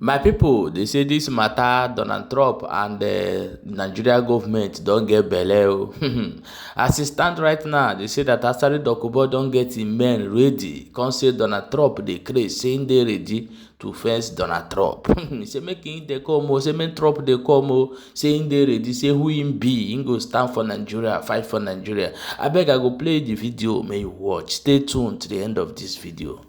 My people, they say this matter, Donald Trump and the Nigeria government don't get belle. As it stand right now, they say that Asari Dokubo don't get him men ready. Come say Donald Trump dey craze, saying they ready to face Donald Trump. Say make him dey come o, say make Trump dey come o, saying they ready, say who him be, him go stand for Nigeria, fight for Nigeria. Abeg I go play the video, may you watch. Stay tuned to the end of this video.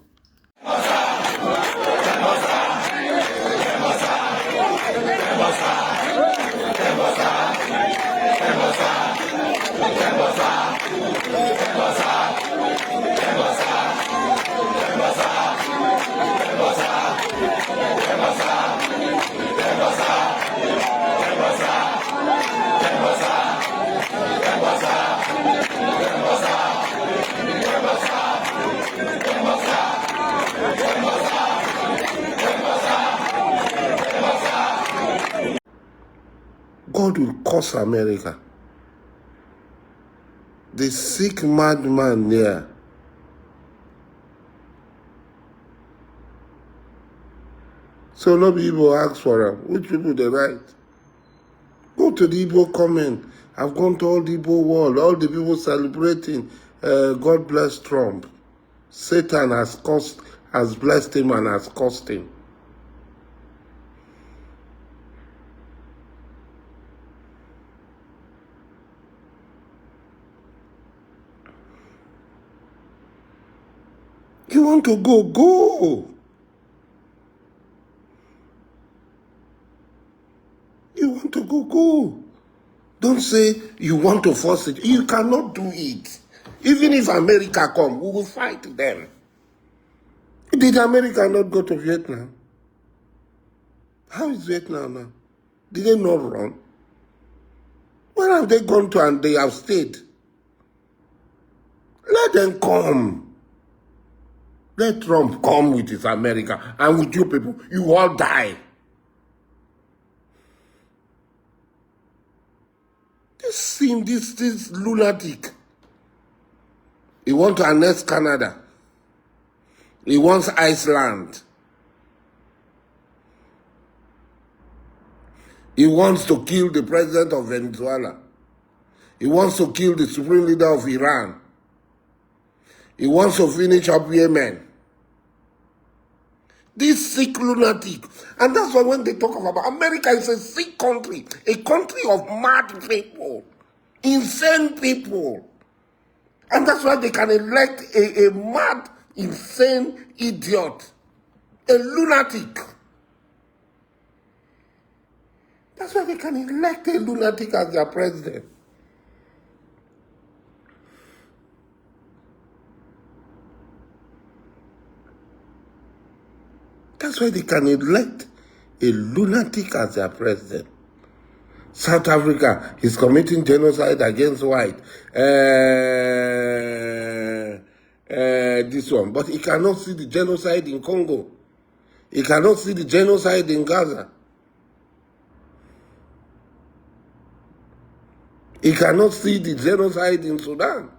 God will curse America. The sick madman there. So no people ask for him. Which people they write? Go to the Igbo comment. I've gone to all the Igbo world. All the people celebrating. God bless Trump. Satan has blessed him and has cursed him. You want to go, go. You want to go, go. Don't say you want to force it. You cannot do it. Even if America come, we will fight them. Did America not go to Vietnam? How is Vietnam now? Did they not run? Where have they gone to and they have stayed? Let them come. Let Trump come with his America and with you people. You all die. This lunatic. He wants to annex Canada. He wants Iceland. He wants to kill the president of Venezuela. He wants to kill the supreme leader of Iran. He wants to finish up Yemen. This sick lunatic. And that's why when they talk about America is a sick country. A country of mad people. Insane people. And that's why they can elect a mad, insane idiot. A lunatic. That's why they can elect a lunatic as their president. That's why they can elect a lunatic as their president. South Africa is committing genocide against white. This one. But he cannot see the genocide in Congo. He cannot see the genocide in Gaza. He cannot see the genocide in Sudan.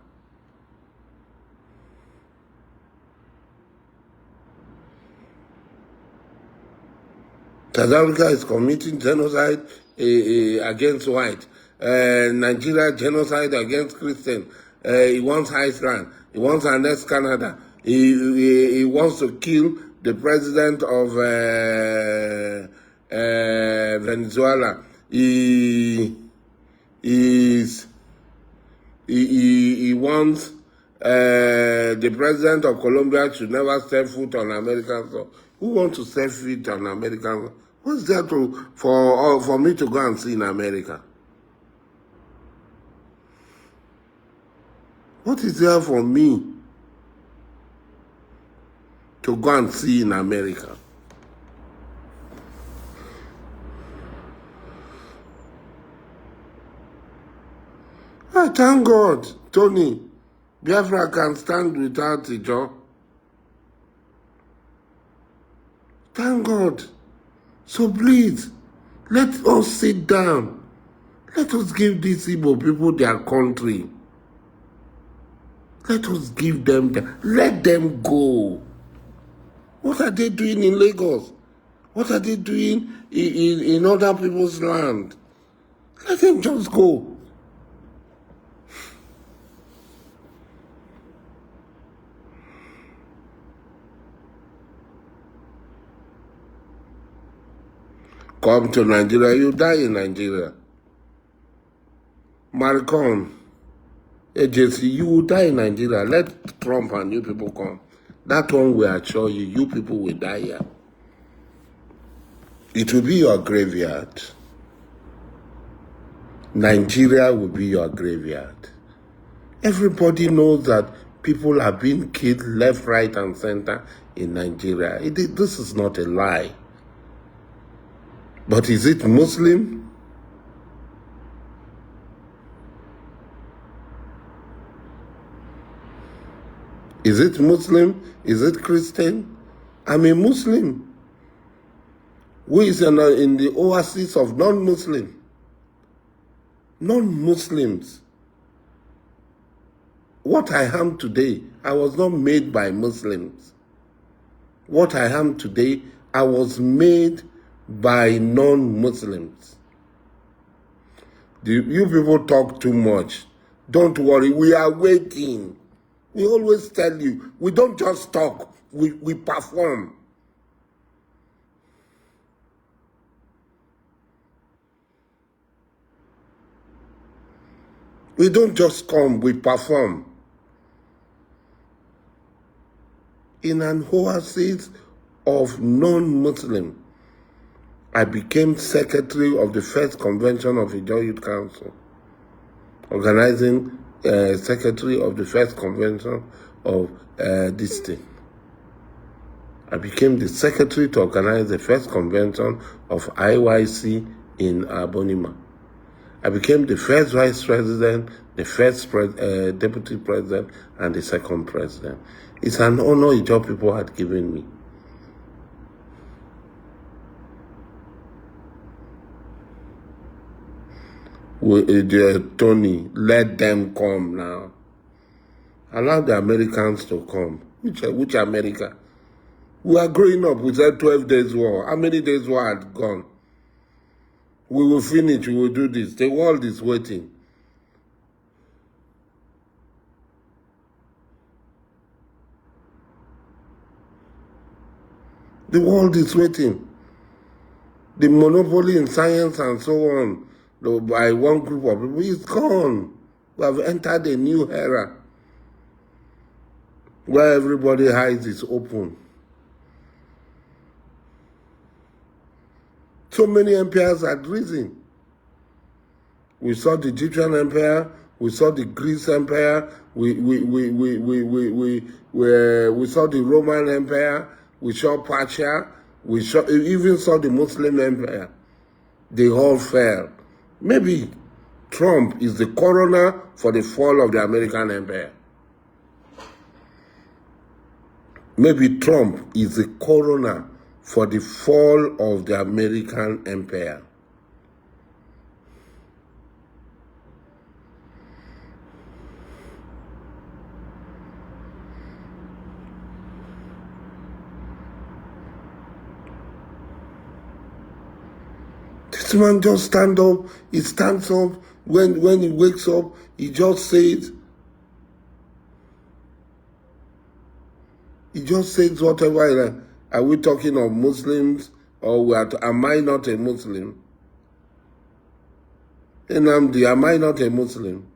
South Africa is committing genocide against white. Nigeria genocide against Christian. He wants Iceland. He wants to annex Canada. He wants to kill the president of Venezuela. He wants the president of Colombia should never step foot on American soil. Who wants to step foot on American soil? What's there for me to go and see in America? What is there for me to go and see in America? I thank God, Tony, Biafra can stand without a job. Thank God. So please, let us sit down. Let us give these Igbo people their country. Let us give them let them go. What are they doing in Lagos? What are they doing in other people's land? Let them just go. Come to Nigeria, you die in Nigeria. Maricon, AJC, you will die in Nigeria. Let Trump and you people come. That one will assure you, you people will die here. It will be your graveyard. Nigeria will be your graveyard. Everybody knows that people are being killed left, right, and center in Nigeria. This is not a lie. But is it Muslim? Is it Muslim? Is it Christian? I'm a Muslim. Who is in the oasis of non-Muslim? Non-Muslims. What I am today, I was not made by Muslims. What I am today, I was made by non-Muslims. You people talk too much. Don't worry, we are waiting. We always tell you, we don't just talk, we perform. We don't just come, we perform. In an oasis of non-Muslim, I became secretary of the first convention of Ijaw Youth Council, organizing secretary of the first convention of this thing. I became the secretary to organize the first convention of IYC in Abonima. I became the first vice president, the first deputy president, and the second president. It's an honor Ijaw people had given me. Tony, let them come now. Allow the Americans to come. Which America? We are growing up. We said 12 days war. How many days war had gone? We will finish. We will do this. The world is waiting. The world is waiting. The monopoly in science and so on by one group of people is gone. We have entered a new era where everybody eyes is open. So many empires had risen. We saw the Egyptian empire, we saw the Greece empire, we saw the Roman empire, we saw Persia, we even saw the Muslim empire. They all fell. Maybe Trump is the coroner for the fall of the American empire. Maybe Trump is the coroner for the fall of the American empire. This man just stands up, he stands up, when he wakes up, he just says whatever. Are we talking of Muslims or am I not a Muslim? Nnamdi, am I not a Muslim?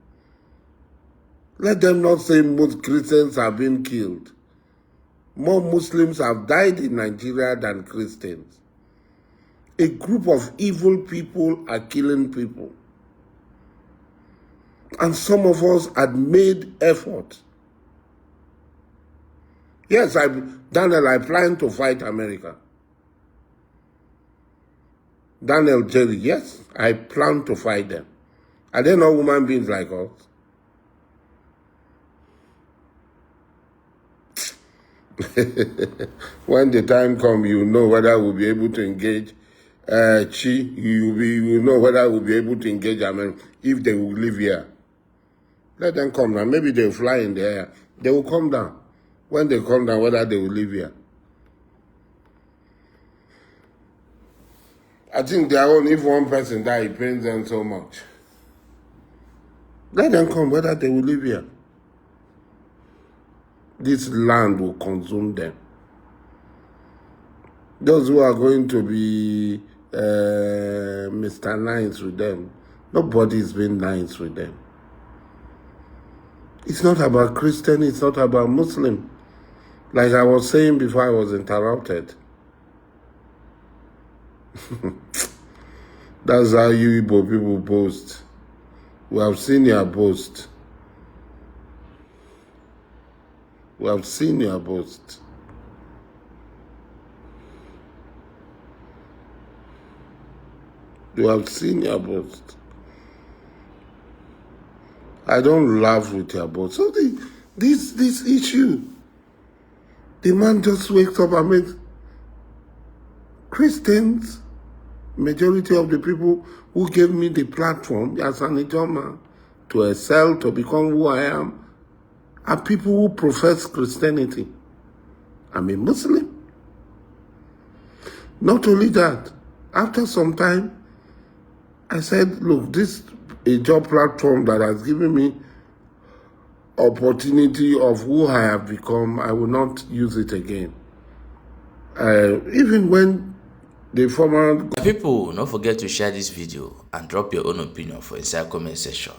Let them not say most Christians have been killed. More Muslims have died in Nigeria than Christians. A group of evil people are killing people. And some of us had made effort. Yes, Daniel, I plan to fight America. Daniel, Jerry, yes, I plan to fight them. Are they not human beings like us? When the time comes, you know whether we'll be able to engage you know whether we'll be able to engage America if they will live here. Let them come down. Maybe they'll fly in the air. They will come down. When they come down, whether they will live here. I think their own, if one person die, it pains them so much. Let them come, whether they will live here. This land will consume them. Those who are going to be Mr. Nice with them, nobody is being nice with them. It's not about Christian, it's not about Muslim. Like I was saying before I was interrupted. That's how you Igbo people boast. We have seen your boast. We have seen your boast. You have seen your boast. I don't laugh with your boast. So this issue, the man just wakes up. I mean, Christians, majority of the people who gave me the platform as an Ijoma to excel, to become who I am, are people who profess Christianity. I'm a Muslim. Not only that, after some time, I said, look, this is a job platform that has given me opportunity of who I have become. I will not use it again. Even when the former... People, don't forget to share this video and drop your own opinion for inside comment section.